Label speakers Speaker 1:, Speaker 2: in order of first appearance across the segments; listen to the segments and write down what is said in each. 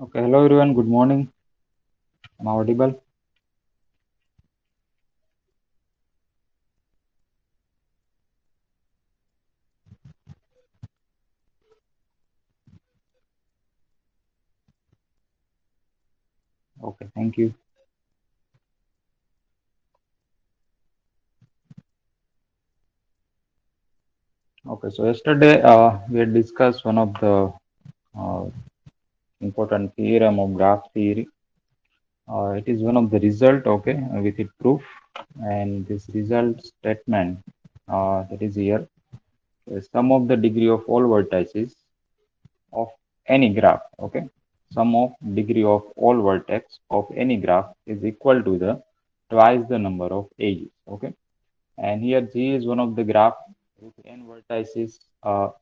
Speaker 1: Okay, hello everyone. Good morning. Am I audible? Okay, thank you. Okay, so yesterday we had discussed one of the uh, important theorem of graph theory. It is one of the result, okay, with it proof, and this result statement that is here is sum of the degree of all vertices of any graph, okay. Sum of degree of all vertex of any graph is equal to the twice the number of edges, okay. And here G is one of the graph with n vertices,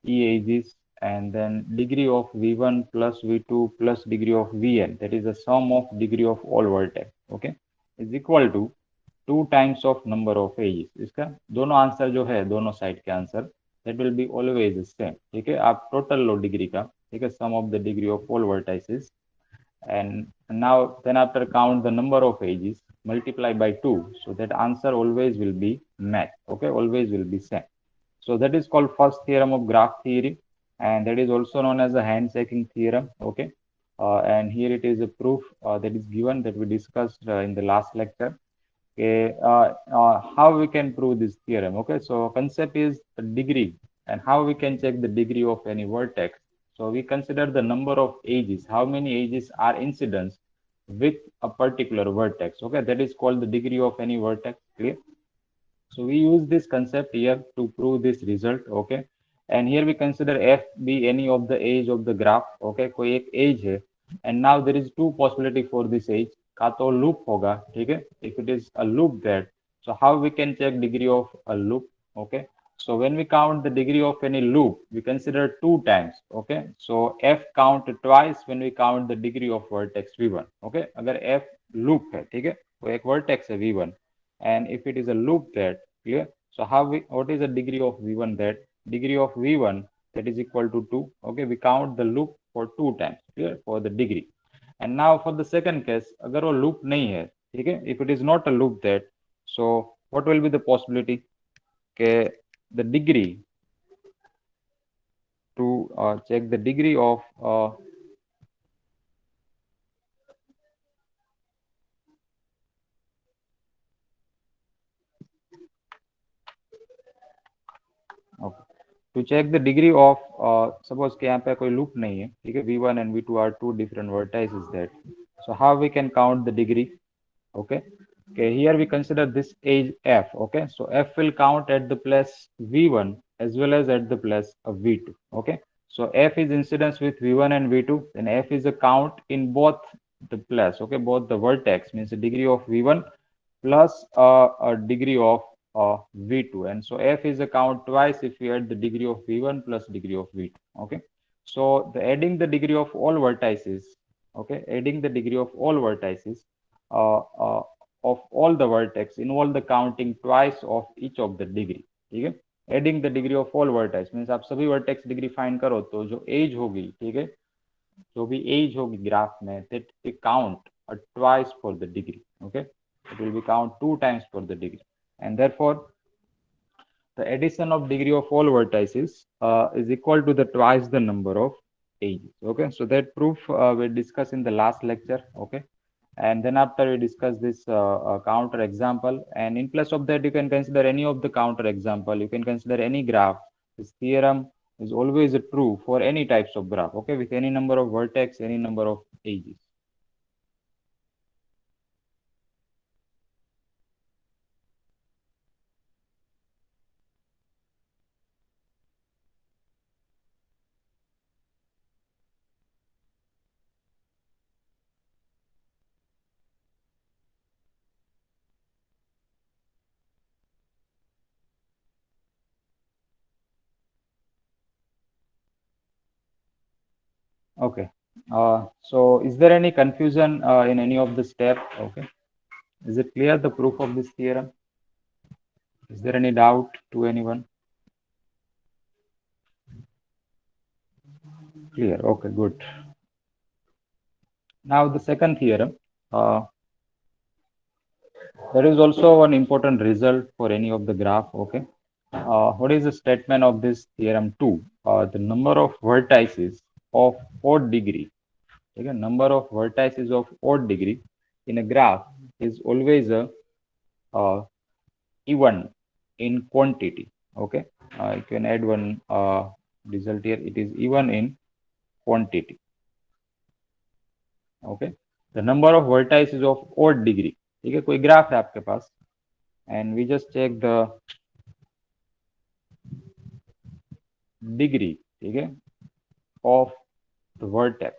Speaker 1: E edges, and then degree of V1 plus V2 plus degree of Vn, that is the sum of degree of all vertex, okay, is equal to 2 times of number of edges. इसका दोनों answer जो है दोनों side के answer that will be always same. ठीक है, आप total लो degree का, ठीक है, sum of the degree of all vertices, and now then after count the number of edges multiply by 2, so that answer always will be match, okay, always will be same. So that is called first theorem of graph theory, and that is also known as the handshaking theorem, okay. And here it is a proof that is given that we discussed in the last lecture. Okay, how we can prove this theorem? Okay, so concept is the degree, and how we can check the degree of any vertex. So we consider the number of edges, how many edges are incidents with a particular vertex. Okay, that is called the degree of any vertex. Clear? So we use this concept here to prove this result. Okay, and here we consider f be any of the edge of the graph. Okay, कोई एक edge है, and now there is two possibility for this edge. का तो loop होगा, ठीक है? If it is a loop that, so how we can check degree of a loop? Okay, so when we count the degree of any loop, we consider two times. Okay, so f count twice when we count the degree of vertex v1. Okay, अगर f loop है, ठीक है? वो एक vertex है v1, and if it is a loop that, clear, so how we, what is the degree of v1? That degree of v1, that is equal to 2. Okay, we count the loop for two times, clear, for the degree. And now for the second case, अगर वो loop नहीं है, ठीक है, if it is not a loop that, so what will be the possibility के the degree to check the degree of okay, to check the degree of suppose कि यहाँ पे कोई loop नहीं है, ठीक है, v1 and v2 are two different vertices that, so how we can count the degree? Okay, okay, here we consider this edge f. Okay, so f will count at the place v1 as well as at the place of v2. Okay, so f is incidence with v1 and v2, then f is a count in both the place. Okay, both the vertex means the degree of v1 plus a degree of v2, and so f is a count twice if we add the degree of v1 plus degree of v2. Okay, so the adding the degree of all vertices, okay, adding the degree of all vertices uh, uh, of all the vertex involve the counting twice of each of the degree. ठीक है, adding the degree of all vertex means आप सभी vertex degree find करो तो जो as होगी, ठीक है, जो भी एज होगी ग्राफ में, that will count twice for the degree. Okay, it will be count two times for the degree, and therefore the addition of degree of all vertices is equal to the twice the number of edges. Okay, so that proof we discussed in the last lecture. Okay, and then after we discuss this counter example, and in place of that you can consider any of the counter example, you can consider any graph. This theorem is always true for any types of graph, okay, with any number of vertex, any number of edges. Okay, so is there any confusion in any of the step? Okay, is it clear the proof of this theorem? Is there any doubt to anyone? Clear. Okay, good. Now the second theorem, uh, there is also an important result for any of the graph. Okay, what is the statement of this theorem 2? The number of vertices of odd degree. Okay, number of vertices of odd degree in a graph is always a uh, even in quantity. Okay, I can add one result here. It is even in quantity. Okay, the number of vertices of odd degree. ठीक है, कोई graph है आपके पास and we just check the degree, ठीक है, of the vertex.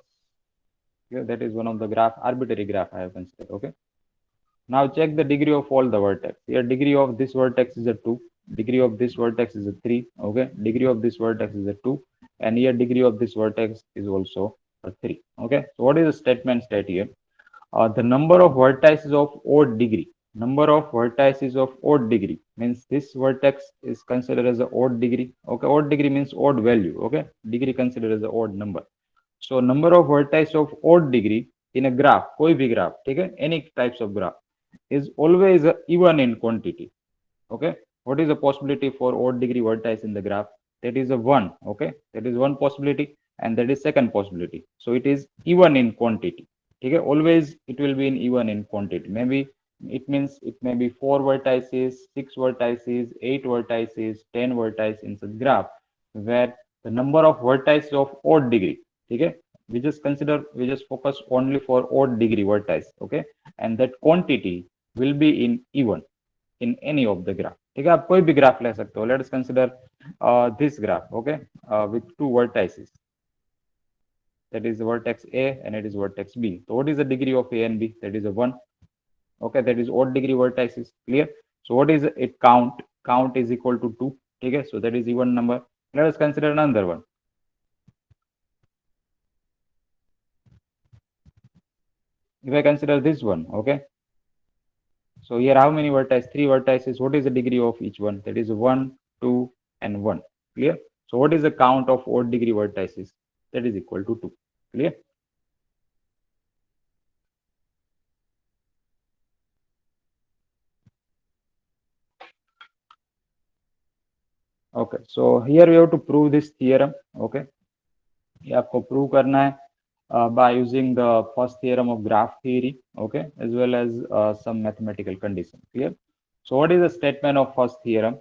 Speaker 1: Okay, that is one of the graph, arbitrary graph I have considered. Okay, now check the degree of all the vertex. Here degree of this vertex is a 2, degree of this vertex is a 3. Okay, degree of this vertex is a 2, and here degree of this vertex is also a 3. Okay, so what is the statement state here? The number of vertices of odd degree. Number of vertices of odd degree means this vertex is considered as an odd degree. Okay, odd degree means odd value. Okay, degree considered as an odd number. So number of vertices of odd degree in a graph, कोई भी graph, ठीक है, any types of graph, is always even in quantity. Okay, what is the possibility for odd degree vertex in the graph? That is a 1. Okay, that is one possibility, and that is second possibility. So it is even in quantity. Okay, always it will be in even in quantity. Maybe it means it may be 4 vertices, 6 vertices, 8 vertices, 10 vertices in such graph, where the number of vertices of odd degree. Okay, we just focus only for odd degree vertex. Okay, and that quantity will be in even in any of the graph. ठीक है, आप कोई भी graph ले सकते हो. Let's consider this graph. Okay, with two vertices, that is vertex A and it is vertex B. So what is the degree of A and B? That is a 1. Okay, that is odd degree vertices. Clear? So what is it? Count. Count is equal to 2. Okay, so that is even number. Let us consider another one. If I consider this one, okay, so here how many vertices? 3 vertices. What is the degree of each one? That is 1, 2, and 1. Clear? So what is the count of odd degree vertices? That is equal to 2. Clear? Okay, so here we have to prove this theorem. Okay, ये आपको prove करना है by using the first theorem of graph theory. Okay, as well as some mathematical condition. Clear? So what is the statement of first theorem?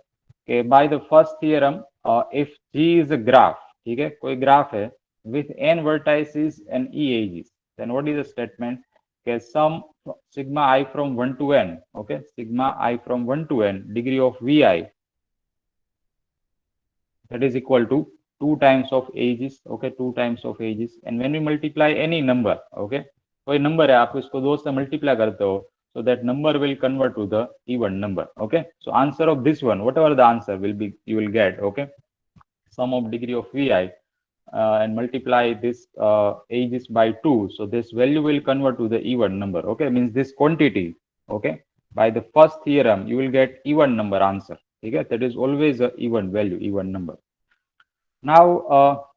Speaker 1: Okay, by the first theorem, if G is a graph, ठीक है, कोई graph है with n vertices and e edges, then what is the statement? Okay, sum sigma I from 1 to n. Okay, sigma I from 1 to n degree of vi, that is equal to 2 times of ages. Okay, 2 times of ages, and when we multiply any number, okay, कोई number है, आप इसको 2 से multiply करते हो, so that number will convert to the even number. Okay, so answer of this one, whatever the answer will be, you will get. Okay, sum of degree of vi and multiply this ages by 2, so this value will convert to the even number. Okay, means this quantity. Okay, by the first theorem you will get even number answer. Okay, that is always a even value, even number. Now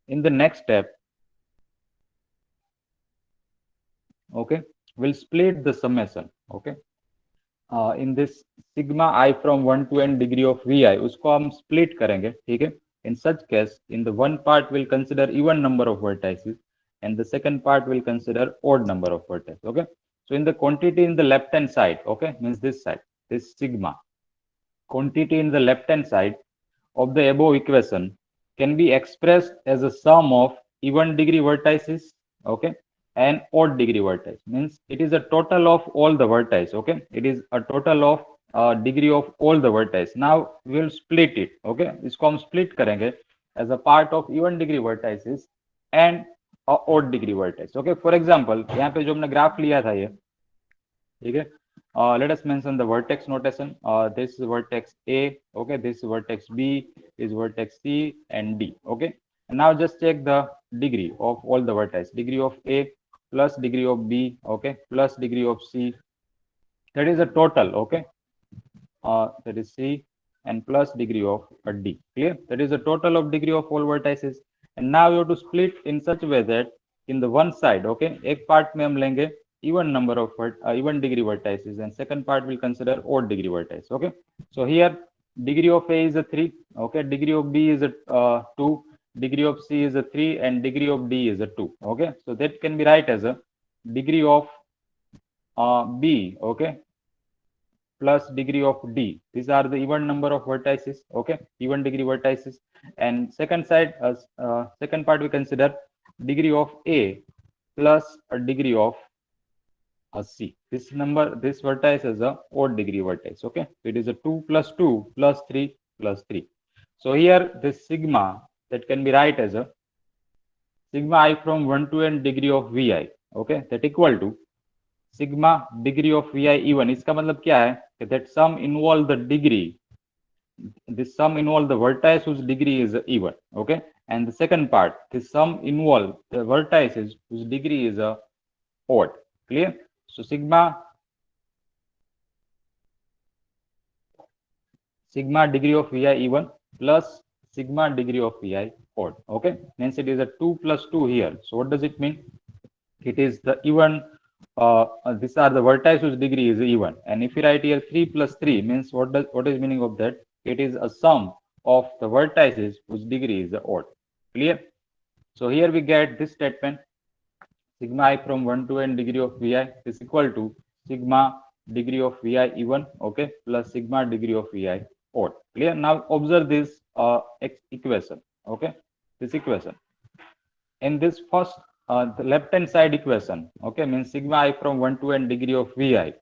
Speaker 1: in the next step, okay, we'll split the summation. Okay, in this sigma I from 1 to n degree of vi, उसको हम split करेंगे. ठीक है, in such case, in the one part we'll consider even number of vertices, and the second part will consider odd number of vertices. Okay, so in the quantity in the left hand side, okay, means this side, this sigma quantity in the left hand side of the above equation can be expressed as a sum of even degree vertices, okay, and odd degree vertex. Means it is a total of all the vertices. Okay, it is a total of degree of all the vertices. Now we will split it. Okay, इसको हम split करेंगे as a part of even degree vertices and odd degree vertex. Okay, for example, यहाँ पे जो हमने graph लिया था ये, ठीक है, let us mention the vertex notation. This is vertex A. Okay, this is vertex B, is vertex C and D. Okay, and now just check the degree of all the vertices. Degree of A plus degree of B. Okay, plus degree of C. That is a total. Okay, that is C, and plus degree of D. Clear? That is the total of degree of all vertices. And now you have to split in such a way that in the one side. Okay, एक part में हम लेंगे even number of even degree vertices, and second part will consider odd degree vertices. Okay, so here degree of A is a 3. Okay, degree of B is a 2, degree of C is a 3, and degree of D is a 2. Okay, so that can be write as a degree of B, okay, plus degree of D. These are the even number of vertices. Okay, even degree vertices. And second side, second part we consider degree of A plus a degree of C. This number, this vertex is a odd degree vertex. Okay, so it is a 2 plus 2 plus 3 plus 3. So here this sigma, that can be write as a sigma I from 1 to n degree of Vi. Okay, that equal to sigma degree of Vi even. इसका मतलब क्या है कि that sum involve the degree, this sum involve the vertex whose degree is even. Okay, and the second part, this sum involve the vertices whose degree is a odd. Clear? So sigma degree of Vi even plus sigma degree of Vi odd. Okay, means it is a 2 plus 2 here. So what does it mean? It is the even, these are the vertices whose degree is even. And if you write here 3 plus 3 means what is meaning of that? It is a sum of the vertices whose degree is odd. Clear? So here we get this statement, sigma I from 1 to n degree of Vi is equal to sigma degree of Vi even, okay, plus sigma degree of Vi odd. Clear? Now observe this equation. Okay, this equation. In this first, the left hand side equation, okay, means sigma I from 1 to n degree of Vi.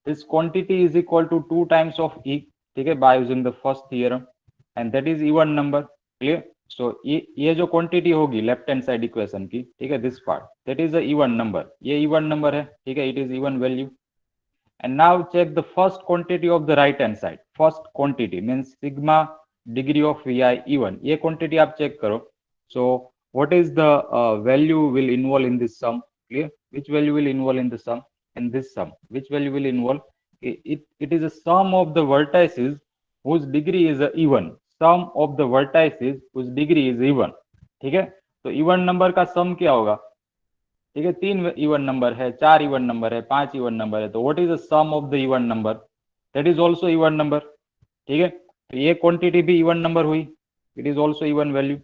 Speaker 1: This quantity is equal to 2 times of E, okay, by using the first theorem, and that is even number. Clear? So ये जो quantity होगी left hand side equation की, ठीक है, this part, that is a even number. ये even number है, ठीक है, it is even value. And now check the first quantity of the right hand side. First quantity means sigma degree of Vi even. ये quantity आप check करो. So what is the value will involve in this sum? Clear? Which value will involve in the sum? In this sum, which value will involve? It is a sum of the vertices whose degree is even. Sum of the vertices whose degree is even. ठीक है, तो even number का सम क्या होगा? ठीक है, 3 even number है, 4 even number है, 5 इवन नंबर है, तो what is the sum of the even number? That is also even number. ठीक है, तो ये क्वांटिटी भी इवन नंबर हुई, it is also even value.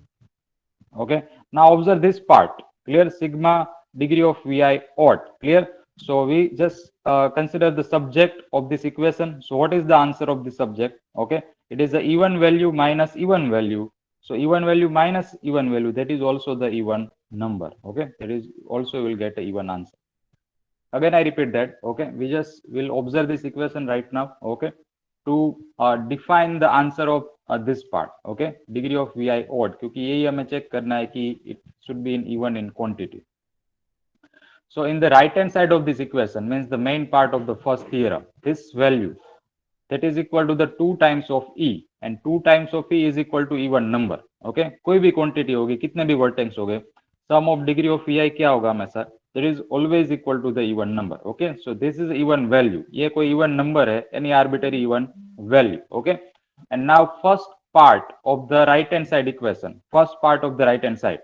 Speaker 1: Okay, now observe this part. Clear? Sigma degree of Vi odd. Clear? So we just consider the subject of this equation. So what is the answer of the subject? Okay, it is the even value minus even value. So even value minus even value, that is also the even number. Okay, that is also will get a even answer. Again I repeat that. Okay, we just will observe this equation right now. Okay, to define the answer of this part. Okay, degree of Vi odd, क्योंकि यही हमें check करना है कि it should be in even in quantity. So in the right hand side of this equation means the main part of the first theorem, this value that is equal to the 2 times of E, and 2 times of E is equal to even number. Okay, कोई भी quantity होगी, कितने भी vertex हो गए, sum of degree of Vi क्या होगा हमेशा? That is always equal to the even number. Okay, so this is even value. ये कोई even number है, any arbitrary even value. Okay, and now first part of the right hand side equation. First part of the right hand side.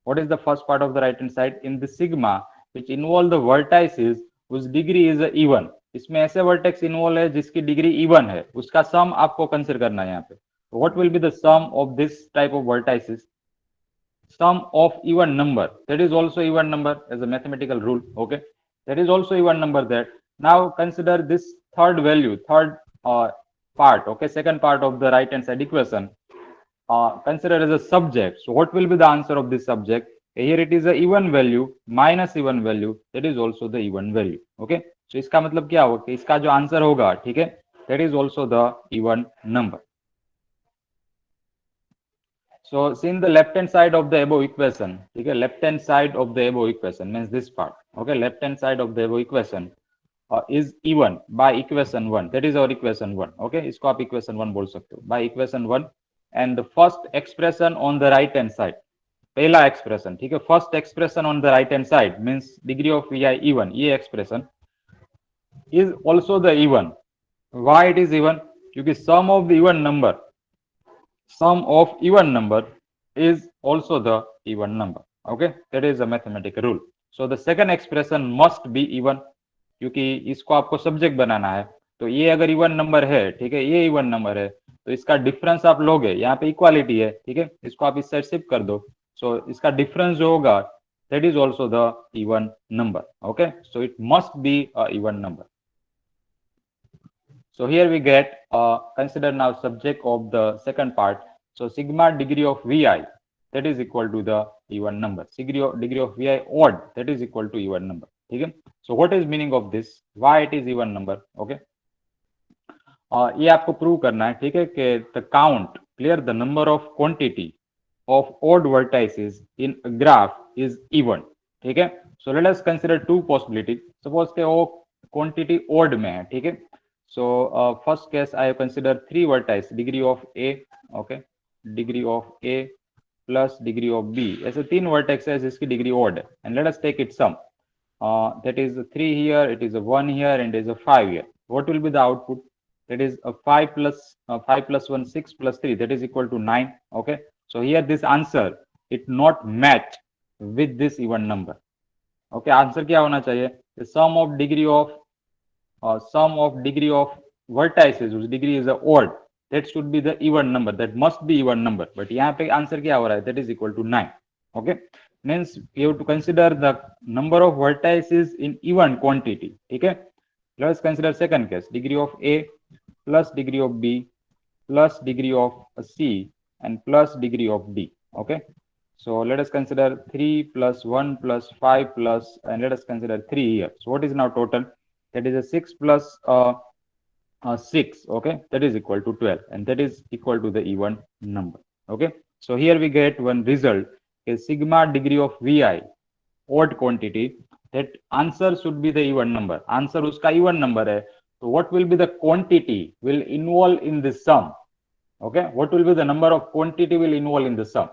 Speaker 1: What is the first part of the right hand side? In the sigma which involve the vertices whose degree is even. इसमें ऐसे vertex involve है जिसकी degree even है, उसका सम आपको consider करना है यहाँ पे. What will be the sum of this type of vertices? Sum of even number, that is also even number as a mathematical rule. Okay, that is also even number there. Now consider this third value, third part. Okay, second part of the right hand side equation, consider as a subject. So what will be the answer of this subject? Here it is a even value minus even value, that is also the even value. Okay, so इसका मतलब क्या होगा कि इसका जो answer होगा, ठीक है, that is also the even number. So see in the left hand side of the above equation, okay, left hand side of the above equation means this part. Okay, left hand side of the above equation is even by equation 1. That is our equation 1. Okay, इसको आप equation 1 बोल सकते हो, by equation 1. And the first expression on the right hand side, पहला expression, ठीक है, first expression on the right hand side means degree of Vi even, ये expression is also the even. Why it is even? क्योंकि sum of the even number, sum of even number is also the even number. Okay, that is a mathematical rule. So the second expression must be even, क्योंकि इसको आपको subject बनाना है, तो ये अगर even number है, ठीक है, ये इवन नंबर है, तो इसका डिफरेंस आप लोगे, यहाँ पे इक्वालिटी है, ठीक है, इसको आप इस साइड शिफ्ट कर दो, सो इसका डिफरेंस जो होगा that is also the even number. Okay, so it must be a even number. So here we get consider now subject of the second part. So sigma degree of vi, that is equal to the even number. Degree of vi odd, that is equal to even number. Okay, so what is meaning of this, why it is even number? Okay, ये आपको prove करना है, ठीक है, कि the count clear the number of quantity of odd vertices in a graph is even. ठीक है, so let us consider two possibility. Suppose के वो क्वांटिटी odd में है, ठीक है, so first case I consider three vertices, degree of A, okay, degree of A plus degree of B, ऐसे तीन वर्टेक्स है जिसकी डिग्री odd है, and let us take it sum, that is a 3 here, it is a 1 here, and it is a 5 here. What will be the output? That is a 5 plus 1, 6 plus 3, that is equal to 9. Okay, so here this answer it not match with this even number. Okay, answer क्या होना चाहिए? The sum of degree of vertices whose degree is a odd, that should be the even number, that must be even number, but यहाँ पे answer क्या हो रहा है? That is equal to 9. Okay, means you have to consider the number of vertices in even quantity. ठीक है, let's consider second case, degree of a plus degree of b plus degree of c and plus degree of d. Okay, so let us consider 3 plus 1 plus 5 plus, and let us consider 3 here. So what is now total? That is a 6 plus 6. Okay, that is equal to 12, and that is equal to the even number. Okay, so here we get one result is sigma degree of vi odd quantity, that answer should be the even number, answer uska even number hai, so what will be the quantity will involve in the sum? Okay, what will be the number of quantity will involve in the sum?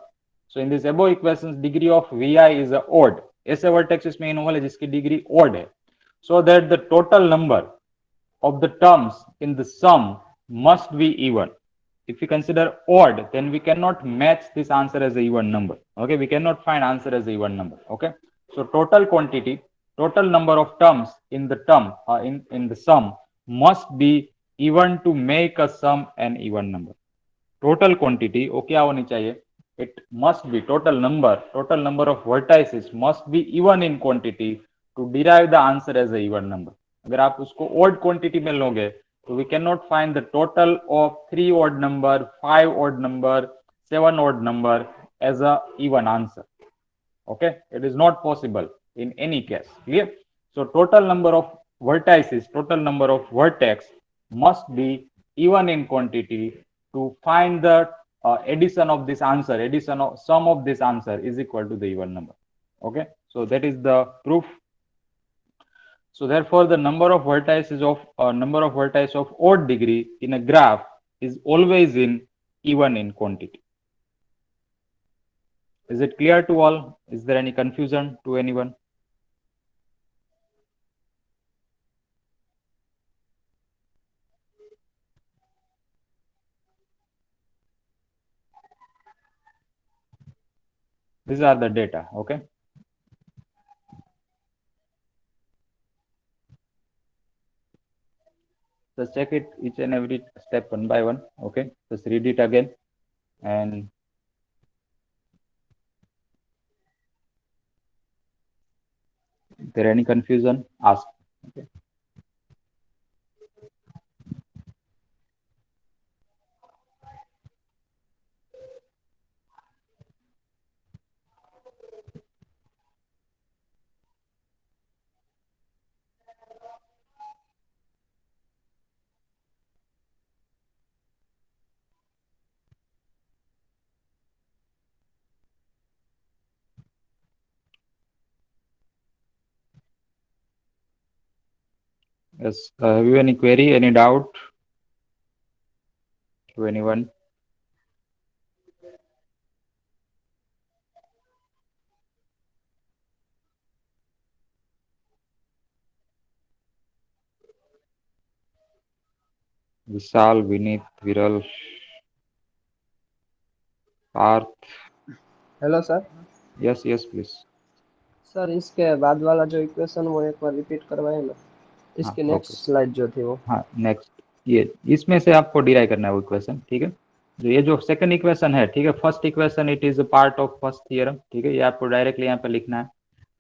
Speaker 1: So in this above equations degree of vi is a odd, ऐसे vertex इसमें involve है जिसकी degree odd है, so that the total number of the terms in the sum must be even. If we consider odd, then we cannot match this answer as a even number. Okay, we cannot find answer as a even number. Okay, so total quantity, total number of terms in the term in the sum must be even to make a sum an even number. Total quantity वो क्या होनी चाहिए? It must be total number of vertices must be even in quantity to derive the answer as a even number. अगर आप उसको odd quantity में लोगे तो we cannot find the total of 3 odd number, 5 odd number, 7 odd number as a even answer. Okay, it is not possible in any case. Clear? So total number of vertices, total number of vertex must be even in quantity to find the addition of this answer, addition of sum of this answer is equal to the even number. Okay, so that is the proof. So therefore the number of vertices of odd degree in a graph is always in even in quantity. Is it clear to all? Is there any confusion to anyone? These are the data. Okay, just check it each and every step one by one. Okay, just read it again, and if there any confusion, ask. Okay. Yes. Have you any query, any doubt to anyone? Vishal, Vinith, Viral, Parth.
Speaker 2: Hello, sir.
Speaker 1: Yes yes please.
Speaker 2: Sir इसके बाद वाला जो equation वो एक बार repeat करवाए ना,
Speaker 1: हाँ
Speaker 2: इसकी
Speaker 1: ओके।
Speaker 2: नेक्स्ट स्लाइड जो थी वो।
Speaker 1: हाँ नेक्स्ट, ये इसमें से आपको डिराइव करना है वो इक्वेशन, ठीक है। जो ये जो सेकंड इक्वेशन है, ठीक है, first equation it is a part of first theorem, ठीक है, ये आपको डायरेक्टली यहाँ पे लिखना है।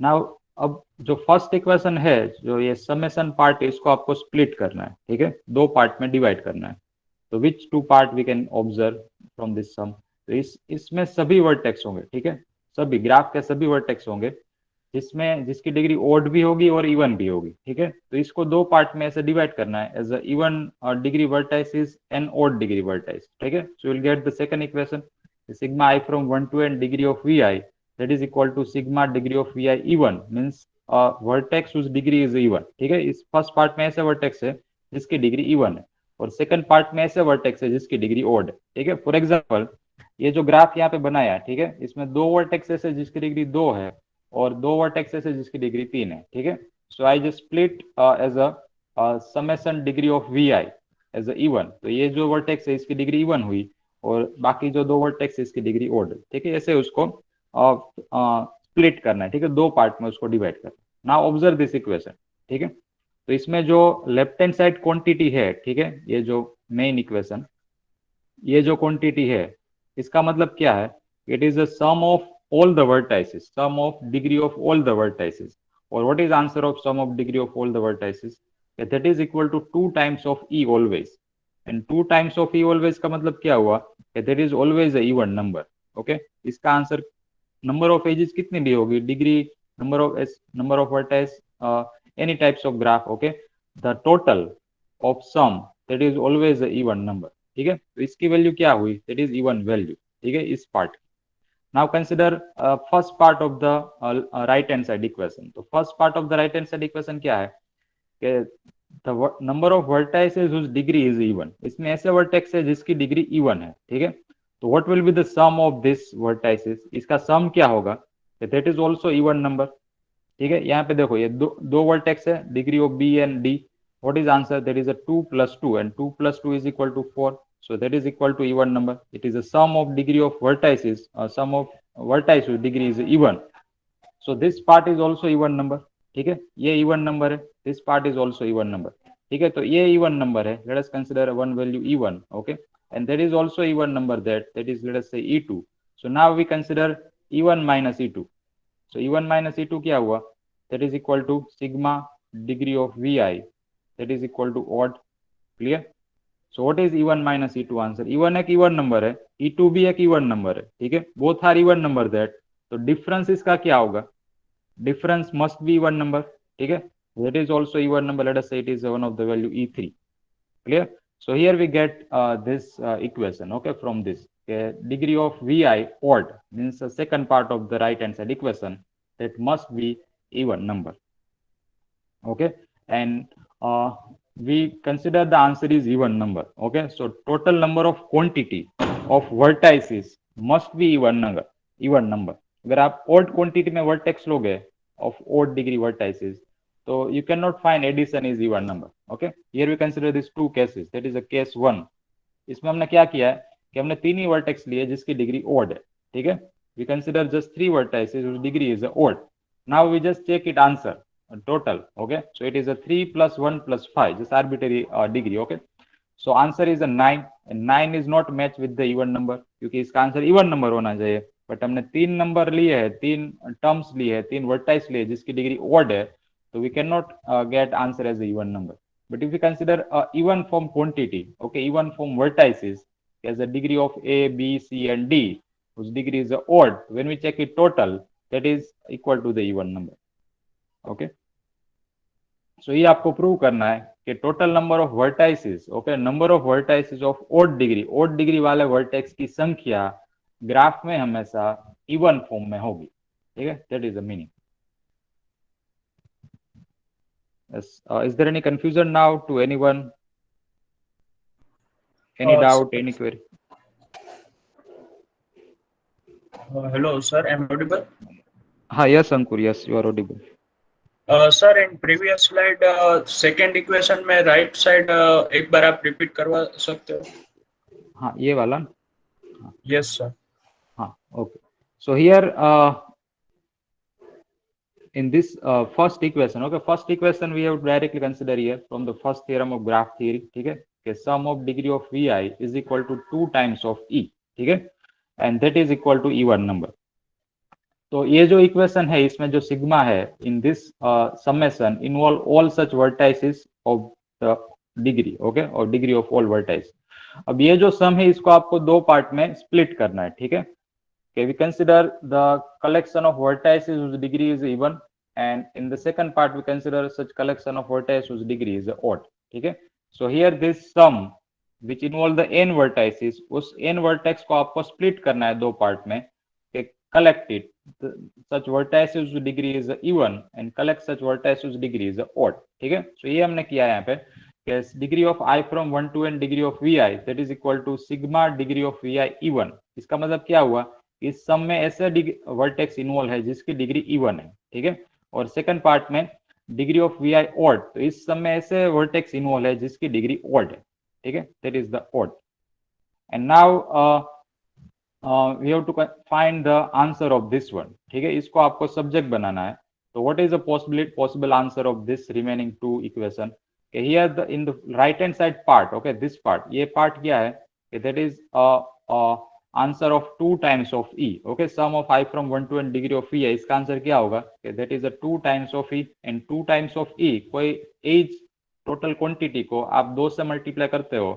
Speaker 1: नाउ अब जो फर्स्ट इक्वेशन है, जो ये समेशन पार्ट है, इसको आपको स्प्लिट करना है, ठीक है, दो पार्ट में डिवाइड करना है। तो which two part we can observe from this sum, तो इसमें सभी वर्टेक्स होंगे, ठीक है, सभी ग्राफ के सभी वर्टेक्स होंगे, जिसमें जिसकी डिग्री ओड भी होगी और इवन भी होगी, ठीक है। तो इसको दो पार्ट में ऐसे डिवाइड करना है, as a even degree vertices is an odd degree vertices, ठीक है। So will get the second equation, sigma I from 1 to n degree of we I, that is equal to sigma degree of we I even, means vertex उस degree is even, ठीक है। इस first part में ऐसे vertex है जिसकी degree even है, और सेकंड पार्ट में ऐसे वर्टेक्स है जिसकी डिग्री ओड है, ठीक है। फॉर एग्जाम्पल ये जो ग्राफ यहाँ पे बनाया, ठीक है, इसमें दो वर्टेक्स है जिसकी डिग्री दो है, और दो वर्टेक्सेस है जिसकी डिग्री तीन है, ठीक है। So I just split as a summation degree of we i as a even, तो ये जो वर्टेक्स है इसकी डिग्री इवन हुई, और बाकी जो दो वर्टेक्स है इसकी डिग्री ओड, ठीक है। ऐसे उसको स्प्लिट करना है, ठीक है, दो पार्ट में उसको डिवाइड करना। नाउ ऑब्जर्व दिस इक्वेशन, ठीक है। तो इसमें जो लेफ्ट हैंड साइड क्वांटिटी है, ठीक है, ये जो मेन इक्वेशन, ये जो क्वांटिटी है, इसका मतलब क्या है, it is the sum of all the vertices, sum of degree of all the vertices, or what is answer of sum of degree of all the vertices, that is equal to 2 times of e always, and 2 times of e always का मतलब क्या हुआ, that is always a even number, okay। इसका answer number of edges कितनी भी होगी, degree, number of S, number of vertices, any types of graph, okay, the total of sum that is always a even number, ठीक है। तो इसकी value क्या हुई, दैट इज इवन वैल्यू, ठीक है, इस part. Now consider first part of the right hand side equation. तो first part of the right hand side equation क्या है कि the number of vertices whose degree is even, इसमें ऐसे vertex है जिसकी डिग्री even है, ठीक है। तो what will be the sum of this vertices, इसका sum क्या होगा, that is also even number, ठीक है। यहाँ पे देखो ये दो वर्टेक्स है, degree of B and D, what is answer, that is a 2 + 2 and 2 + 2 is equal to 4, so that is equal to even number, it is a sum of degree of vertices, sum of vertices degree is even, so this part is also even number, ठीक है, ये even number है, this part is also even number, ठीक है। तो ये even number है, let us consider one value even, okay, and that is also even number, that is let us say e2, so now we consider e1 minus e2, so e1 minus e2 क्या हुआ, that is equal to sigma degree of vi, that is equal to odd, clear। So what is even minus E two, answer even एक even number है, E to भी एक even number है, ठीक है, both are even number that, तो difference इसका क्या होगा, difference must be even number, ठीक है, that is also even number, let us say it is one of the value e three, clear। So here we get this equation, okay, from this degree of vi odd means the second part of the right hand side equation, that must be even number, okay, and we consider the answer is even number, okay। So total number of quantity of vertices must be even number, even number। अगर आप odd quantity में vertex लोगे of odd degree vertices, so you cannot find addition is even number, okay। Here we consider these two cases, that is a case one, इसमें हमने क्या किया है कि हमने तीन ही वर्टेक्स लिए जिसकी डिग्री ओड है, ठीक है। We consider just three vertices whose degree is odd, now we just check it answer total, okay, so it is a 3 + 1 + 5, just arbitrary degree, okay। so answer is a 9, and 9 is not match with the even number, क्योंकि इसका answer even number होना चाहिए, but हमने तीन number लिए है, तीन terms लिए है, तीन वर्टाइस लिए जिसकी डिग्री ओड है, तो we can not get answer as a even number. But if we consider even form quantity, okay, even form vertices as a degree of A, B, C, and D, whose degree is odd, when we check it total, that is equal to the even number, okay। So ये आपको prove करना है कि total number of vertices, okay, number of vertices of odd degree वाले vertex की संख्या graph में हमेशा इवन फॉर्म में होगी, ठीक है, that is the meaning. Yes. Is there any confusion now to anyone? Any
Speaker 3: Sir,
Speaker 1: doubt, any query?
Speaker 3: hello, sir. Am I audible?
Speaker 1: Yes, Ankur. Yes, you are audible.
Speaker 3: Sir, in previous slide, second equation में right side एक बार आप repeat करवा सकते हो?
Speaker 1: हाँ, ये वाला।
Speaker 3: Yes, sir.
Speaker 1: हाँ, okay. So here in this first equation, okay, first equation we have to directly consider here from the first theorem of graph theory, ठीक है, कि sum of degree of vi is equal to 2 times of e, ठीक है, and that is equal to even number. तो ये जो equation है इसमें जो सिग्मा है in this summation involve all such vertices of the degree, okay, और डिग्री ऑफ ऑल वर्टाइस. अब ये जो सम है इसको आपको दो पार्ट में स्प्लिट करना है, ठीक है. Okay, we consider the collection of vertices whose degree is even, and in the second part we consider such collection of vertices whose degree is odd, ठीक है. So here this sum which involve the n vertices, उस n vertex को आपको split करना है दो part में, okay, collect it such vertices whose degree is even and collect such vertices whose degree is odd, ठीक है. So ये हमने किया है यहाँ पे, degree of I from 1 to n degree of vi that is equal to sigma degree of vi even. इसका मतलब क्या हुआ, इस सम में ऐसे वर्टेक्स इन्वॉल्व है जिसकी डिग्री इवन है, ठीक है. और सेकंड पार्ट में degree of we I odd, तो इस सम में ऐसे वर्टेक्स इन्वॉल्व है जिसकी डिग्री ऑड है, ठीक है, that is the odd. And now we have to find the answer of this one, ठीक है. इसको आपको सब्जेक्ट बनाना है. तो what is the possible answer of this remaining two equation. Here the in the right hand side part, okay, this part, ये part क्या है, that is answer of 2 times of e, okay, sum of I from 1 to n degree of e है. इसका answer क्या होगा, that is a 2 times of e, and 2 times of e कोई as total quantity को आप 2 से multiply करते हो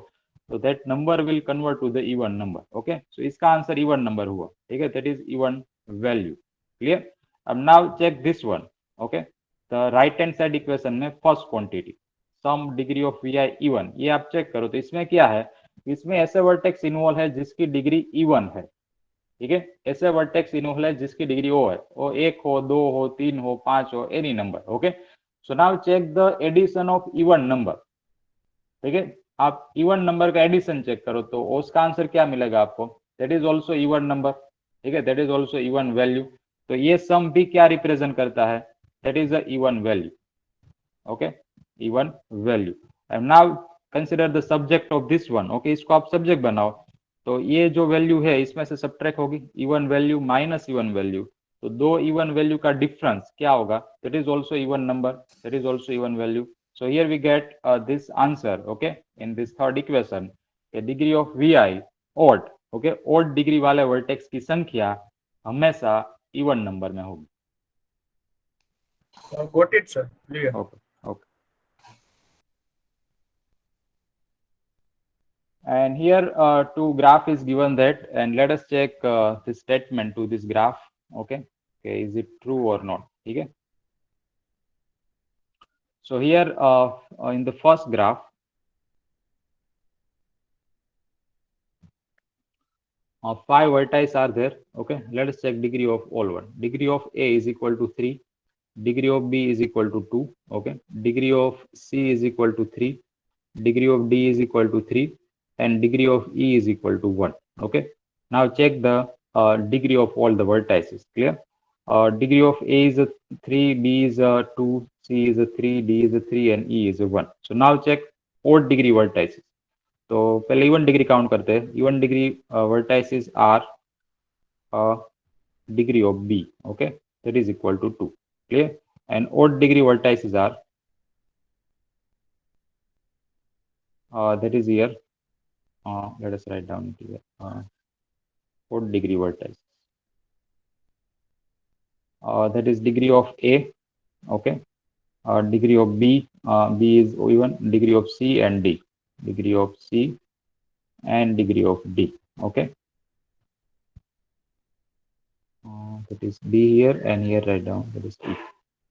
Speaker 1: तो that number will convert to the even number, okay. So इसका आंसर इवन नंबर हुआ, ठीक है, that is even value. Clear. अब now check this one, okay, the right hand side equation में first quantity sum degree of we I even, ये आप check करो तो इसमें क्या है, इसमें ऐसे वर्टेक्स इन्वॉल्व है जिसकी डिग्री इवन है, ठीक है. ऐसे वर्टेक्स इन्वॉल्व है जिसकी डिग्री ओ है, वो 1 हो, 2 हो, 3 हो, 5 हो, any number, okay. So now check the addition of even number, ठीक है. आप इवन नंबर का एडिशन चेक करो तो उसका आंसर क्या मिलेगा आपको, that is also even number, ठीक है, that is also even value. तो ये सम भी क्या रिप्रेजेंट करता है, that is a even value, okay, even value. And now consider the subject of this one, okay, इसको आप सब्जेक्ट बनाओ. तो ये जो वैल्यू है इसमें से सब्ट्रैक्ट होगी even value minus even value, तो दो इवन वैल्यू का डिफरेंस क्या होगा, that is also even number, that is also even value. So here we get this answer, okay, in this third equation, degree of we I odd, okay, odd degree वाले vertex की संख्या हमेशा even number में होगी.
Speaker 3: Got it, sir. Clear.
Speaker 1: Okay, okay. And here two graph is given that, and let us check the statement to this graph, okay, okay, is it true or not, okay. So here in the first graph, five vertices are there, okay. Let us check degree of all one. Degree of a is equal to 3, degree of b is equal to 2, okay, degree of c is equal to 3, degree of d is equal to 3, and degree of e is equal to 1, okay. Now check the degree of all the vertices. Clear. Degree of a is a 3, b is a 2, c is a 3, d is a 3, and e is a 1. So now check odd degree vertices. तो पहले even degree count करते हैं. Even degree vertices are degree of b, okay, that is equal to 2. Clear. And odd degree vertices are that is here, let us write down it here, odd degree vertices, that is degree of a, okay, degree of b, b is even, degree of c and d, degree of c and degree of d, okay. That is b here, and here write down that is e,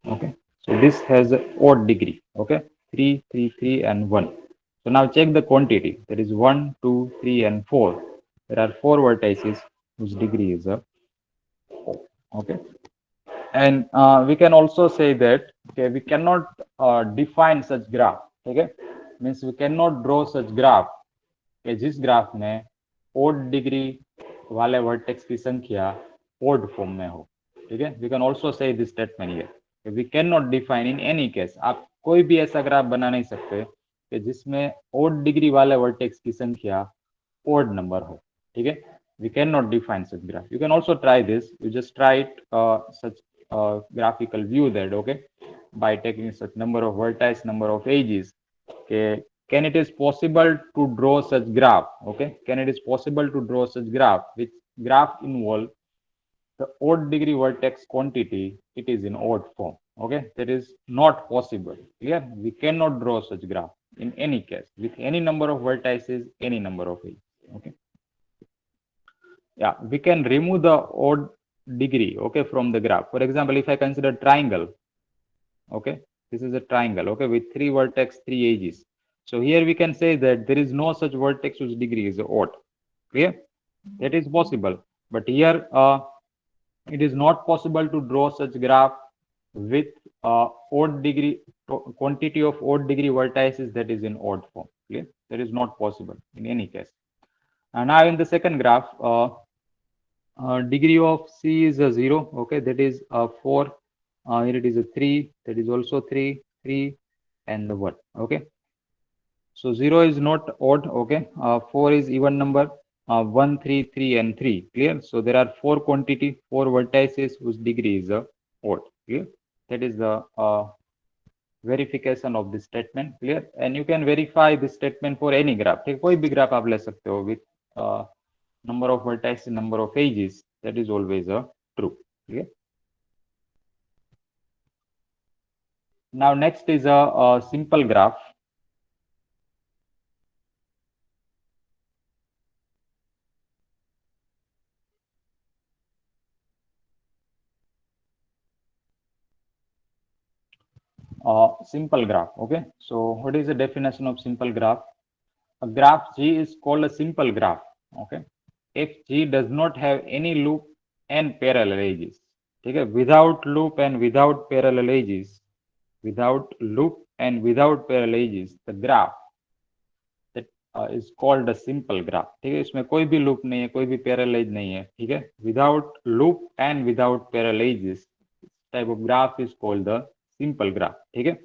Speaker 1: okay. So this has a odd degree, okay, 3, 3, 3, and 1. So now check the quantity, that is 1, 2, 3, and 4. There are 4 vertices whose degree is 4, okay. And we can also say that, okay, we cannot define such graph, okay, means we cannot draw such graph कि जिस graph में odd degree वाले vertex की संख्या odd form में हो, ठीक है. we can also say this statement here, we cannot define in any case, आप कोई भी ऐसा ग्राफ बना नहीं सकते कि जिसमें odd डिग्री वाले वर्टेक्स की संख्या odd नंबर हो, ठीक है. we cannot define such graph. You can also try this, you just try it such graphical view that, okay, by taking such number of vertices, number of edges, okay, can it is possible to draw such graph, okay, can it is possible to draw such graph which graph involve the odd degree vertex quantity, it is in odd form, okay, that is not possible, clear, we cannot draw such graph in any case with any number of vertices, any number of edges, okay. Yeah, we can remove the odd degree, okay, from the graph. For example, if I consider triangle, okay, this is a triangle, okay, with 3 vertex, 3 edges. So here we can say that there is no such vertex whose degree is odd, clear, that is possible, but here it is not possible to draw such graph with odd degree quantity of odd degree vertices that is in odd form, clear, that is not possible in any case. And now in the second graph, degree of C is a 0, okay, that is 4, here it is a 3, that is also 3, 3, and the 1, okay. So 0 is not odd, okay, 4 is even number, 1, 3, 3, and 3, clear. So there are 4 quantity, 4 vertices whose degree is odd, clear. That is the verification of this statement, clear. And you can verify this statement for any graph, ठीक, कोई भी graph आप ले सकते हो with number of vertices, number of edges, that is always true, clear. Now next is a simple graph. Simple graph, okay. So what is the definition of simple graph? A graph G is called a simple graph, okay, if G does not have any loop and parallel edges, okay, without loop and without parallel edges, without loop and without parallel edges, the graph that is called a simple graph, ठीक है, इसमें कोई भी loop नहीं है, कोई भी parallel edge नहीं है, ठीक है, without loop and without parallel edges, type of graph is called the simple graph, ठीक है.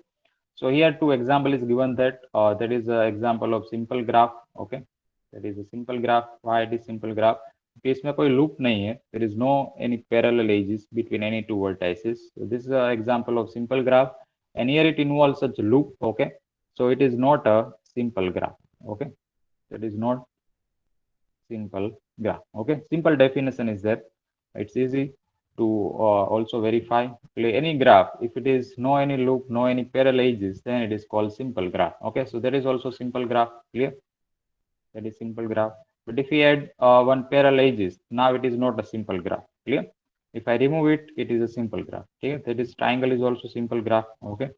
Speaker 1: So here two example is given that that is an example of simple graph, okay, that is a simple graph. Why it is simple graph? कि इसमें कोई loop नहीं है, there is no any parallel edges between any two vertices. So this is an example of simple graph, and here it involves such loop, okay. So it is not a simple graph, okay, that is not simple graph, okay. Simple definition is that it's easy to also verify any graph. If it is no any loop, no any parallel edges, then it is called simple graph, okay. So that is also simple graph, clear, that is simple graph. But if we add one parallel edges, now it is not a simple graph, clear. If I remove it, it is a simple graph, okay. That is triangle is also simple graph, okay.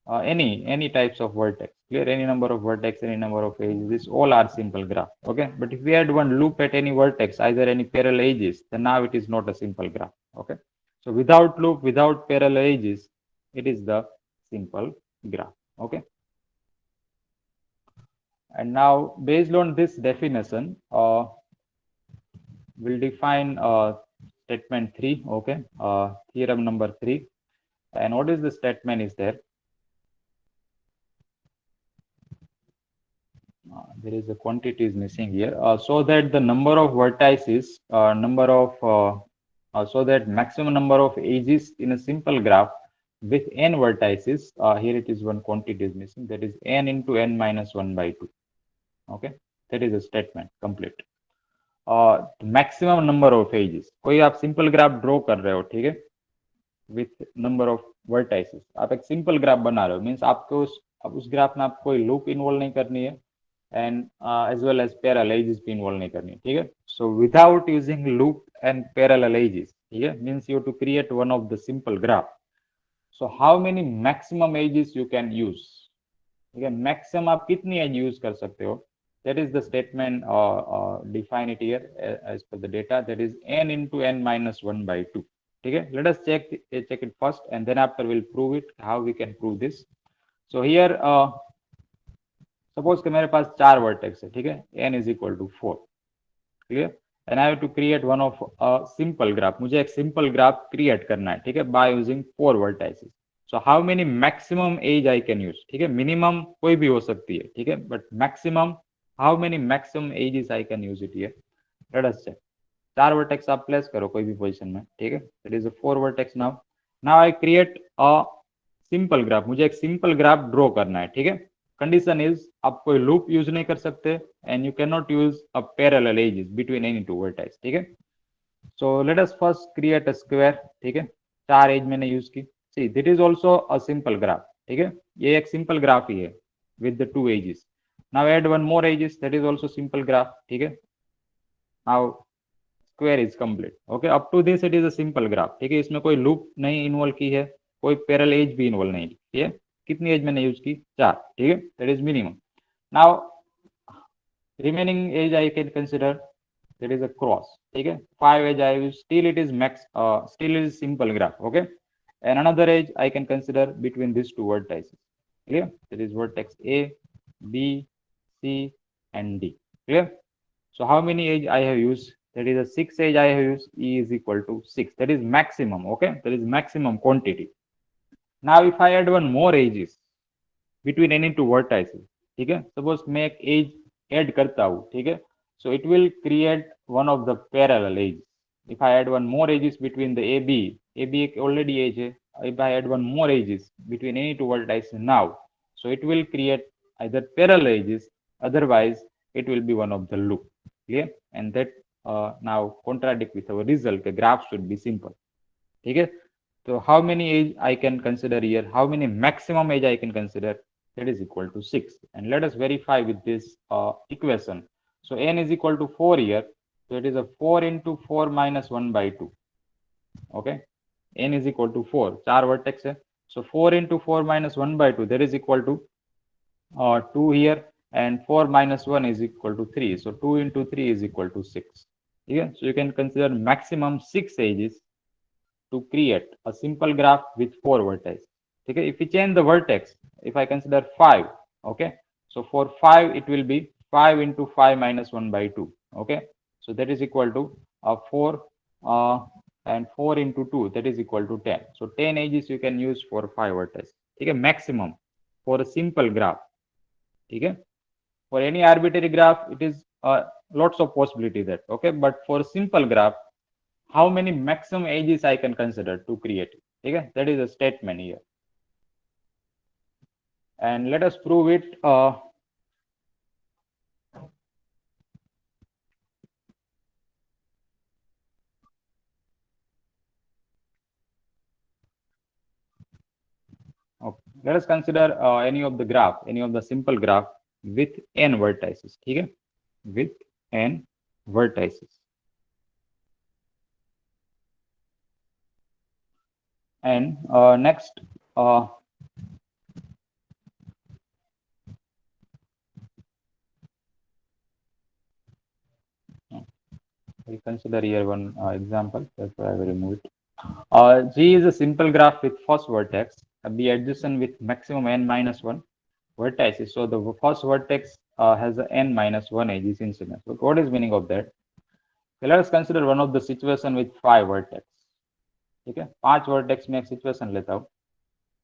Speaker 1: Any types of vertex, clear, any number of vertex, any number of edges, this all are simple graph, okay. But if we add one loop at any vertex, either any parallel edges, then now it is not a simple graph, okay. So without loop, without parallel edges, it is the simple graph, okay. And now based on this definition, we'll define statement 3, okay, theorem number 3. And what is the statement is there? There is a quantity is missing here, so that the number of vertices, so that maximum number of edges in a simple graph with n vertices, here it is one quantity is missing, that is n into n minus 1 by 2, okay, that is a statement complete. Maximum number of edges, कोई आप simple graph draw कर रहे हो, ठीक है, with number of vertices, आप एक simple graph बना रहे हो, means आपको उस graph में आप कोई loop involve नहीं करनी है, and as well as parallel edges भी involve नहीं करनी है, ठीक है. So without using loop and parallel edges, ठीक है, means you have to create one of the simple graph. So how many maximum edges you can use, ठीक है, maximum आप कितनी edge use कर सकते हो, that is the statement define it here as per the data, that is n into n minus 1 by 2, ठीक है. Let us check it first, and then after we'll prove it how we can prove this. So here suppose कि मेरे पास 4 vertex है, ठीक है, n is equal to 4, clear, and I have to create one of simple graph, मुझे एक simple graph create करना है, ठीक है, by using 4 vertices. So how many maximum edge I can use, ठीक है, मिनिमम कोई भी हो सकती है, ठीक है, but maximum how many maximum edges I can use it here. Let us check. 4 vertex आप प्लेस करो कोई भी पोजीशन में, ठीक है, it is a 4 vertex now. Now I create a simple graph, मुझे एक सिंपल ग्राफ ड्रॉ करना है, ठीक है। कंडीशन इज आप कोई लूप यूज नहीं कर सकते and you can not use a parallel edges between any two vertex, ठीक है। So let us first create a square, ठीक है। 4 एज मैंने यूज की। See this is also a simple graph, ठीक है, ये एक सिंपल ग्राफ ही है with the 2 edges. Now add one more edges, that is also simple graph, ठीक है। Now square is complete, okay. Up to this it is a simple graph, ठीक है। इसमें कोई लूप नहीं इन्वॉल्व की है, कोई पैरेलल एज भी इन्वॉल्व नहीं की है। कितनी एज मैंने यूज की? 4, ठीक है, that is minimum. Now remaining age I can consider there is a cross, ठीक है। 5 age I use, still it is max, still it is simple graph, okay। and another age I can consider between these two vertices, clear, there is vertex A, B, C and D, clear। so how many age I have used? That is a 6 age I have used. E is equal to 6, that is maximum, okay, that is maximum quantity. now if I add one more ages between any two vertices, ठीक है, suppose मैं एक as add करता हूँ, ठीक है, so it will create one of the parallel edges. if I add one more edges between the AB एक already edge है, if I add one more edges between any two vertices now, so it will create either parallel edges, otherwise it will be one of the loop, clear, and that now contradict with our result, the graph should be simple, ठीक है। so how many age I can consider here, how many maximum age I can consider? That is equal to 6, and let us verify with this equation. so n is equal to 4 here, so it is a 4 into 4 minus 1 by 2, okay। n is equal to 4, 4 vertex है, so 4 into 4 minus 1 by 2, that is equal to 2 here, and 4 minus 1 is equal to 3, so 2 into 3 is equal to 6, okay। so you can consider maximum 6 ages to create a simple graph with 4 vertices, okay। if we change the vertex, if I consider 5, okay, so for 5 it will be 5 into 5 minus 1 by 2, okay, so that is equal to 4 and 4 into 2, that is equal to 10, so 10 edges you can use for 5 vertices, okay, maximum for a simple graph, okay। for any arbitrary graph it is lots of possibility that, okay, but for simple graph how many maximum edges I can consider to create it, okay, that is a statement here, and let us prove it. Okay. Let us consider any of the graph, any of the simple graph with n vertices, okay, with n vertices, and next we consider here one example, that's why I will remove it. G is a simple graph with first vertex, B adjacent with maximum n minus 1 vertices. So the first vertex has a n minus 1 edges incidence. So what is meaning of that? Okay, let us consider one of the situation with 5 vertex. ठीक है, 5 vertex में एक situation लेता हूँ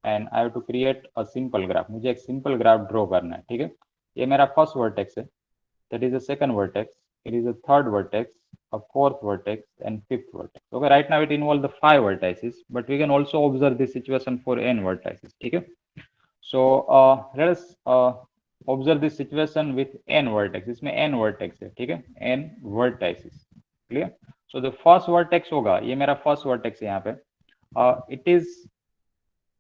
Speaker 1: and I have to create a simple graph, मुझे एक simple graph draw करना है, ठीक है। ये मेरा फर्स्ट वर्टेक्स है, that is a second vertex, it is a third vertex, a fourth vertex and fifth vertex, okay। right now it involves the 5 vertices, but we can also observe this situation for n vertices, ठीक है। so let us observe this situation with n vertex, इसमें n vertex है, ठीक है, n vertices, clear। so the first vertex होगा, ये मेरा first vertex है यहाँ पे, it is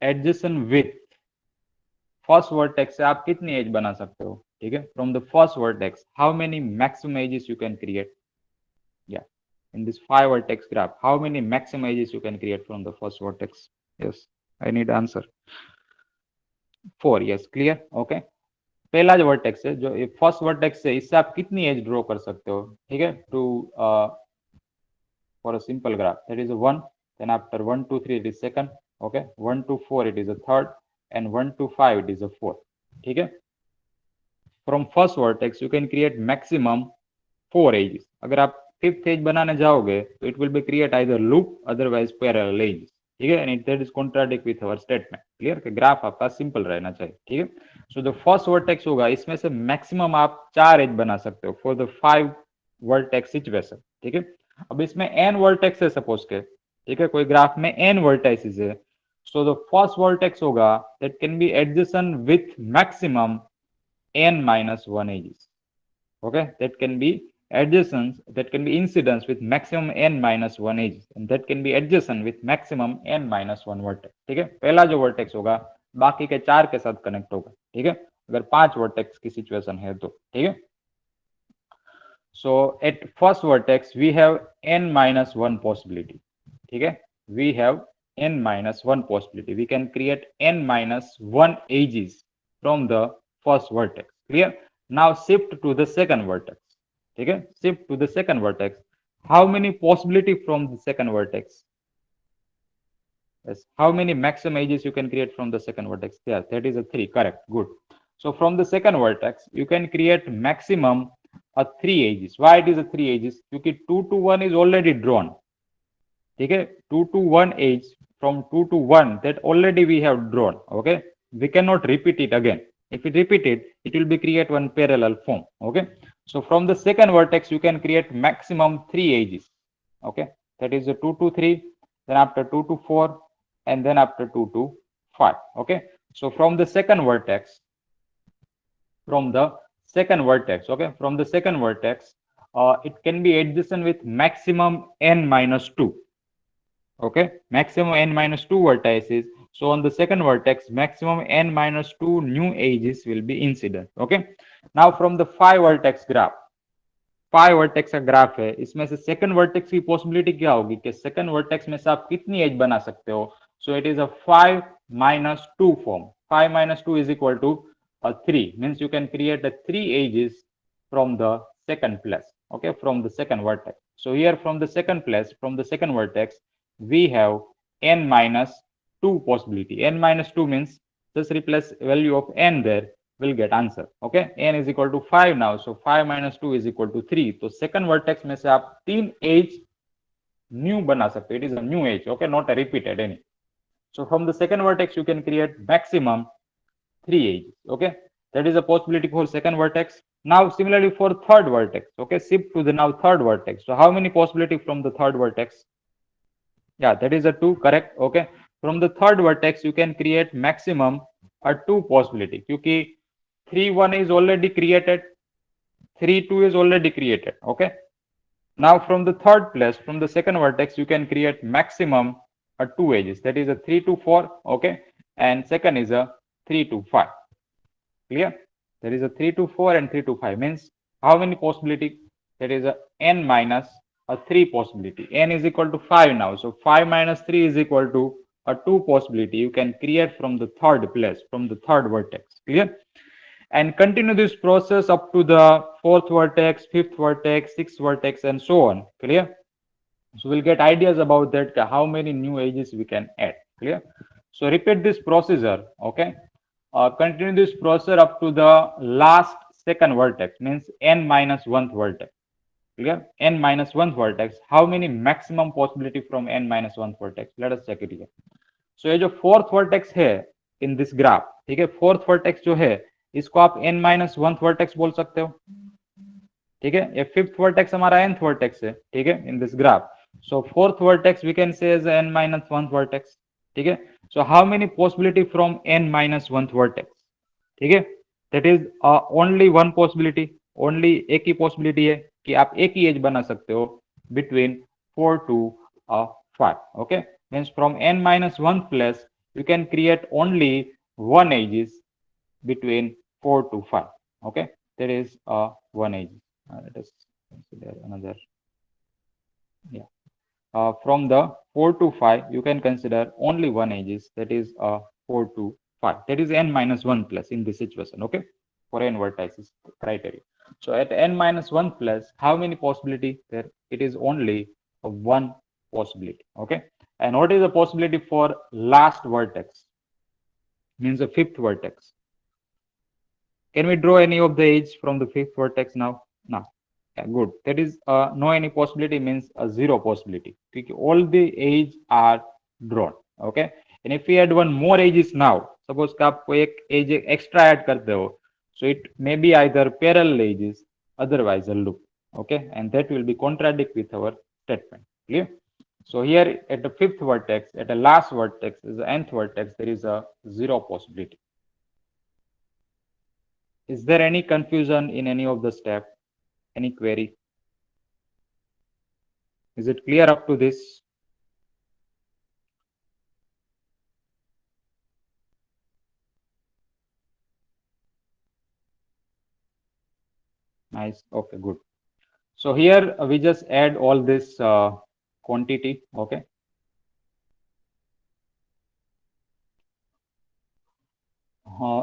Speaker 1: adjacent with first vertex से आप कितनी एज बना सकते हो, ठीक है, from the first vertex how many maximum edges you can create, या in this 5 vertex graph how many maximum edges you can create from the first vertex? Yes, I need answer. 4, yes, clear, okay। पहला जो vertex है, जो first vertex है, इससे आप कितनी as draw कर सकते हो, ठीक है, to for a simple graph, that is a 1, then after 1 2 3 it is second, okay, 1 to 4 it is a third, and 1 to 5 it is a fourth, ठीक है। from first vertex you can create maximum 4 edges, अगर आप fifth as बनाने जाओगे तो it will be create either loop otherwise parallel edges, ठीक है, and that is contradict with our statement, clear, कि ग्राफ आपका सिंपल रहना चाहिए, ठीक है। सो द फर्स्ट वर्टेक्स होगा, इसमें से मैक्सिमम आप 4 एज बना सकते हो फॉर द 5 वर्टेक्स सिचुएशन, ठीक है। अब इसमें n वर्टेक्स है सपोज के, ठीक है, कोई ग्राफ में n वर्टेक्सेस है, So the first vertex होगा that can be adjacent with maximum n minus 1 edges. Okay, that can be adjacent, that can be incidence with maximum n minus 1 edges, and that can be adjacent with maximum n minus 1 vertex. ठीक है, पहला जो vertex होगा बाकी के 4 के साथ connect होगा. ठीक है, अगर 5 वर्टेक्स की सिचुएशन है तो. ठीक है, so at first vertex we have n minus 1 possibility. ठीक है, we have n minus 1 possibility. We can create n minus 1 edges from the first vertex. Clear? Now shift to the second vertex. ठीक है, shift to the second vertex. How many possibility from the second vertex? Yes, how many maximum edges you can create from the second vertex? Yeah, that is a 3. Correct. Good. So from the second vertex you can create maximum 3 edges. Why it is a 3 edges? Because 2 to 1 is already drawn. Okay, 2 to 1 edge, from 2 to 1 that already we have drawn. Okay, we cannot repeat it again. If we repeat it, it will be create one parallel form. Okay, so from the second vertex you can create maximum 3 edges. Okay, that is a 2 to 3, then after 2 to 4, and then after 2 to 5. Okay, so from the second vertex, okay, from the second vertex, it can be adjacent with maximum n minus 2. Okay, maximum n minus 2 vertices. So on the second vertex maximum n minus 2 new edges will be incident. Okay, now from the 5 vertex graph, 5 vertex का graph है, इसमें से second vertex की possibility क्या होगी कि second vertex में से आप कितनी एज बना सकते हो? So it is a 5 minus 2 form. 5 minus 2 is equal to 3, means you can create a 3 edges from the second place. Okay, from the second vertex. So here from the second place, from the second vertex, we have n minus 2 possibility. N minus 2 means just replace value of n there, will get answer. Okay, n is equal to 5 now, so 5 minus 2 is equal to 3. तो second vertex में से आप 3 edge new बना सकते हो. It is a new edge. Okay, not a repeated any. So from the second vertex you can create maximum 3 edges. Okay, that is a possibility for second vertex. Now similarly for third vertex. Okay, shift to the now third vertex. So how many possibility from the third vertex? Yeah, that is a 2. Correct. Okay, from the third vertex you can create maximum a 2 possibility, क्योंकि 3 1 is already created, 3 2 is already created. Okay, now from the third place, from the second vertex you can create maximum 2 edges, that is a 3 to 4. Okay, and second is a 3 to 5. Clear? There is a 3 to 4 and 3 to 5, means how many possibility? There is a n minus a 3 possibility. N is equal to 5 now, so 5 minus 3 is equal to a 2 possibility you can create from the third place, from the third vertex. Clear? And continue this process up to the fourth vertex, fifth vertex, sixth vertex, and so on. Clear? So we'll get ideas about that, how many new edges we can add. Clear? So repeat this procedure. Okay, continue this procedure up to the last second vertex, means n minus 1th vertex. Clear? N minus 1th vertex, how many maximum possibility from n minus 1th vertex? Let us check it here. So ये जो fourth vertex है in this graph, ठीक है, fourth vertex जो है इसको आप n minus 1th vertex बोल सकते हो. ठीक है, ये फिफ्थ वर्टेक्स हमारा nth वर्टेक्स है. ठीक है, in this graph. So fourth vertex we can say edge n minus 1th vertex. ठीक है, so how many possibility from n minus 1th vertex? ठीक है, that is only one possibility, only एक ही possibility है कि आप एक ही एज बना सकते हो between 4 to 5. Okay, means from n minus 1th place you can create only one edges between 4 to 5. Okay, there is one edge. Let us consider another. Yeah, from the 4 to 5 you can consider only one edges, that is 4 to 5. That is n minus 1 plus in this situation. Okay, for n vertices criteria. So at n minus 1 plus, how many possibility there? It is only one possibility. Okay, and what is the possibility for last vertex? Means the fifth vertex. Can we draw any of the edge from the fifth vertex now? No. Yeah, good. That is no any possibility, means a zero possibility. All the edge are drawn. Okay, and if we add one more edges now, suppose कि आप कोई एक edge extra add करते हो, so it may be either parallel edges, otherwise a loop. Okay, and that will be contradict with our statement. Clear? So here at the fifth vertex, at the last vertex, is the nth vertex, there is a 0 possibility. Is there any confusion in any of the step? Any query? Is it clear up to this? Nice. Okay, good. So here we just add all this quantity. Okay.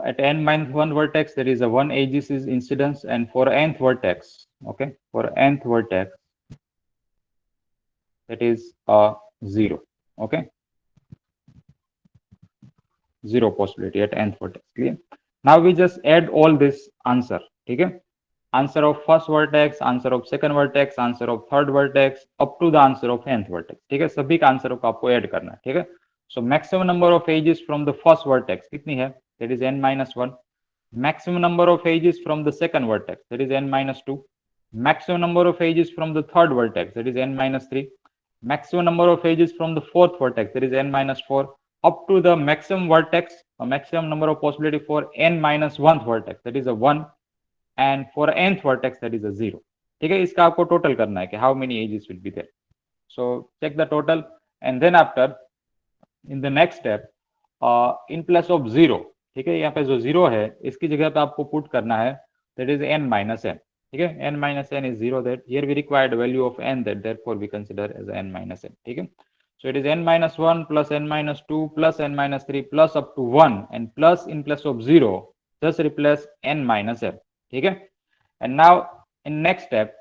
Speaker 1: At n minus 1 vertex, there is a 1 aegis incidence, and for nth vertex, okay, for nth vertex, that is 0. Okay. 0 possibility at nth vertex. Clear? Now we just add all this answer. Okay. Answer of first vertex, answer of second vertex, answer of third vertex, up to the answer of nth vertex. ठीक है, सभी का answer को आपको add करना है. ठीक है. So maximum number of edges from the first vertex कितनी है? That is n minus 1. Maximum number of edges from the second vertex, that is n minus 2. Maximum number of edges from the third vertex, that is n minus 3. Maximum number of edges from the fourth vertex, that is n minus 4. Up to the maximum vertex, a maximum number of possibility for n minus 1th vertex, that is a 1. And for nth vertex, that is a 0. ठीक है, इसका आपको total करना है कि how many edges will be there. So check the total, and then after in the next step in place of 0, ठीक है, यहाँ पे जो 0 है इसकी जगह पे आपको पुट करना है that is n minus n. ठीक है, n minus n is 0. That here we required value of n, that therefore we consider as n minus n. ठीक है, so it is n minus 1 plus n minus 2 plus n minus 3 plus up to 1, and plus in place of 0 just replace n minus n. ठीक है, and now in next step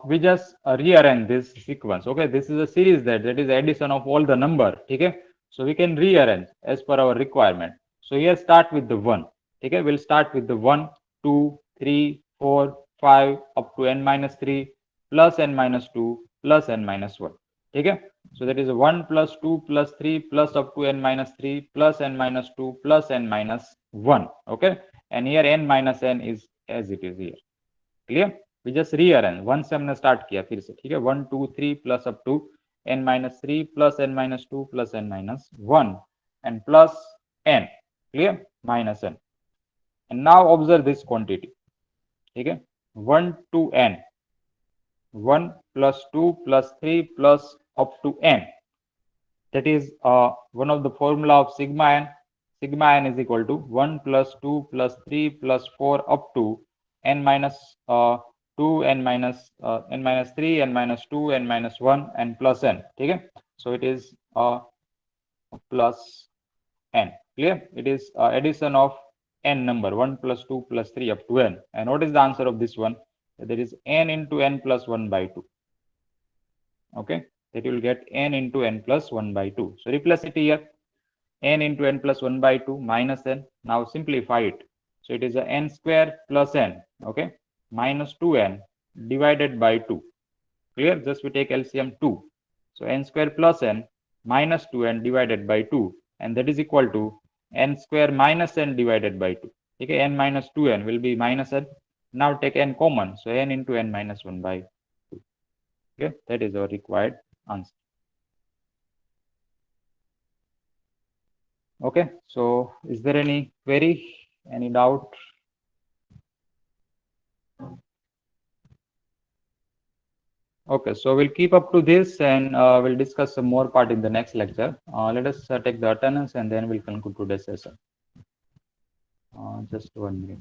Speaker 1: we just rearrange this sequence. Okay, this is a series that is addition of all the number. ठीक है, so we can rearrange as per our requirement. So here start with the 1. ठीक है, we'll start with the 1, 2, 3, 4, 5 up to n minus 3 plus n minus 2 plus n minus 1. ठीक है, so that is 1 plus 2 plus 3 plus up to n minus 3 plus n minus 2 plus n minus 1. Okay, and here n minus n is as it is here. Clear? We just rearrange. 1 से हमने start किया फिर से. ठीक है, 1, 2, 3 plus up to n minus 3 plus n minus 2 plus n minus 1 and plus n. Clear? Minus n. And now observe this quantity. ठीक है, 1 to n. 1 plus 2 plus 3 plus up to n. That is one of the formula of sigma n. Sigma n is equal to 1 plus 2 plus 3 plus 4 up to n minus 2, n minus 3, n minus 2, n minus 1 and plus n. ठीक है, so it is plus n. Clear? It is addition of n number, 1 plus 2 plus 3 up to n. And what is the answer of this one? That is n into n plus 1 by 2. Okay, that you will get n into n plus 1 by 2. So replace it here, n into n plus 1 by 2 minus n. Now simplify it. So it is a n square plus n, okay, minus 2n divided by 2. Clear? Just we take LCM 2. So n square plus n minus 2n divided by 2, and that is equal to n square minus n divided by 2. Okay, n minus 2n will be minus n. Now take n common, so n into n minus 1 by 2. Okay, that is our required answer. Okay, so is there any query, any doubt? Okay, so we'll keep up to this, and we'll discuss some more part in the next lecture. Let us take the attendance, and then we'll conclude today's session. Just 1 minute.